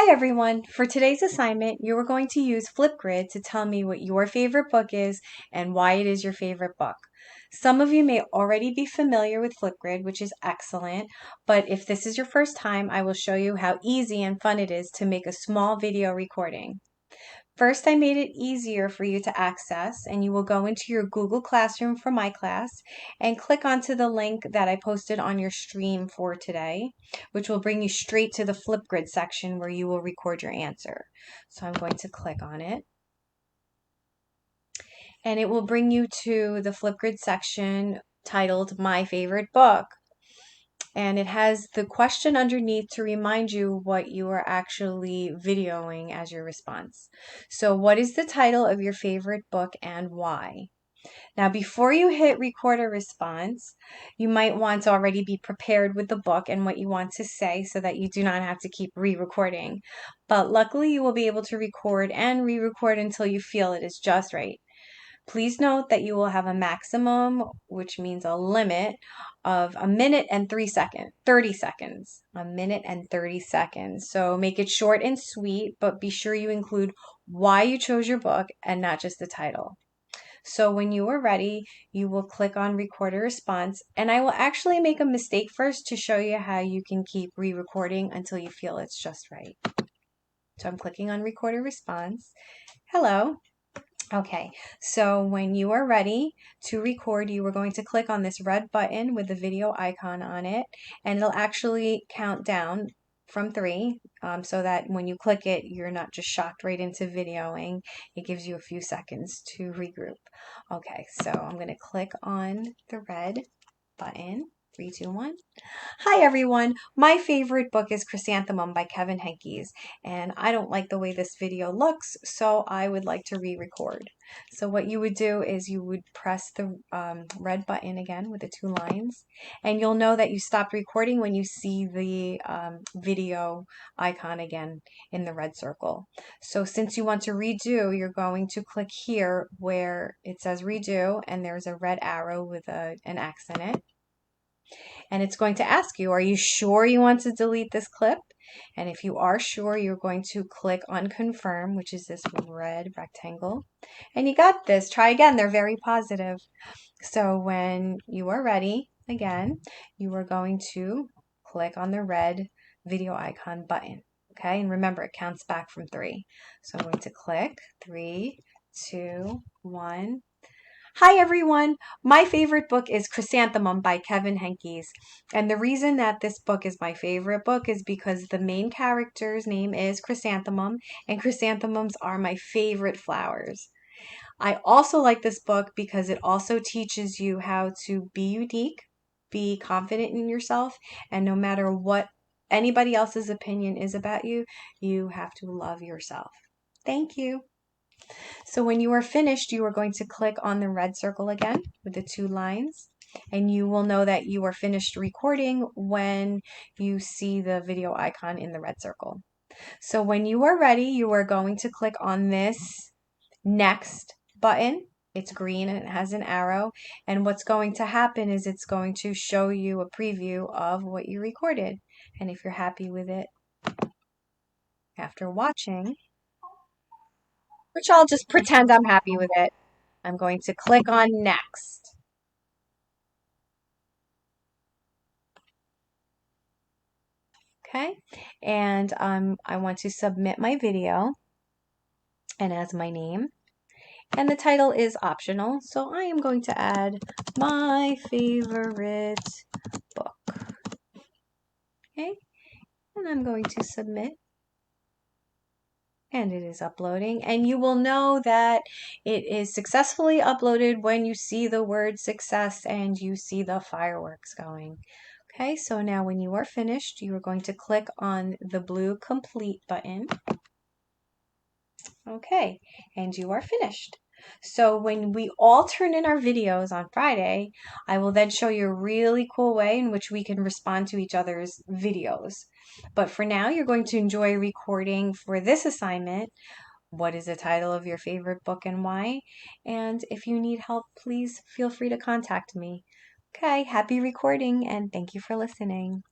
Hi everyone! For today's assignment, you are going to use Flipgrid to tell me what your favorite book is and why it is your favorite book. Some of you may already be familiar with Flipgrid, which is excellent, but if this is your first time, I will show you how easy and fun it is to make a small video recording. First, I made it easier for you to access, and you will go into your Google Classroom for my class and click onto the link that I posted on your stream for today, which will bring you straight to the Flipgrid section where you will record your answer. So I'm going to click on it, and it will bring you to the Flipgrid section titled My Favorite Book. And it has the question underneath to remind you what you are actually videoing as your response. So what is the title of your favorite book and why? Now, before you hit record a response, you might want to already be prepared with the book and what you want to say so that you do not have to keep re-recording. But luckily, you will be able to record and re-record until you feel it is just right. Please note that you will have a maximum, which means a limit, of a minute and 30 seconds. A minute and 30 seconds. So make it short and sweet, but be sure you include why you chose your book and not just the title. So when you are ready, you will click on record a response, and I will actually make a mistake first to show you how you can keep re-recording until you feel it's just right. So I'm clicking on record a response. Hello. Okay, so when you are ready to record, you are going to click on this red button with the video icon on it, and it'll actually count down from 3 so that when you click it, you're not just shocked right into videoing. It gives you a few seconds to regroup. Okay, so I'm going to click on the red button. 3, 2, 1. Hi everyone! My favorite book is Chrysanthemum by Kevin Henkes, and I don't like the way this video looks, so I would like to re-record. So what you would do is you would press the red button again with the 2 lines, and you'll know that you stopped recording when you see the video icon again in the red circle. So since you want to redo, you're going to click here where it says redo, and there's a red arrow with an X in it. And it's going to ask you, are you sure you want to delete this clip? And if you are sure, you're going to click on confirm, which is this red rectangle. And you got this. Try again. They're very positive. So when you are ready, again, you are going to click on the red video icon button. Okay, and remember, it counts back from 3. So I'm going to click 3, 2, 1. Hi everyone! My favorite book is Chrysanthemum by Kevin Henkes. And the reason that this book is my favorite book is because the main character's name is Chrysanthemum, and chrysanthemums are my favorite flowers. I also like this book because it also teaches you how to be unique, be confident in yourself, and no matter what anybody else's opinion is about you, you have to love yourself. Thank you. So when you are finished, you are going to click on the red circle again with the 2 lines, and you will know that you are finished recording when you see the video icon in the red circle. So when you are ready, you are going to click on this next button. It's green and it has an arrow, and what's going to happen is it's going to show you a preview of what you recorded. And if you're happy with it after watching, which I'll just pretend I'm happy with it, I'm going to click on next. Okay, and I want to submit my video and as my name. And the title is optional, so I am going to add my favorite book. Okay, and I'm going to submit. And it is uploading, and you will know that it is successfully uploaded when you see the word success and you see the fireworks going. Okay, so now when you are finished, you are going to click on the blue complete button. Okay, and you are finished. So when we all turn in our videos on Friday, I will then show you a really cool way in which we can respond to each other's videos. But for now, you're going to enjoy recording for this assignment. What is the title of your favorite book and why? And if you need help, please feel free to contact me. Okay, happy recording and thank you for listening.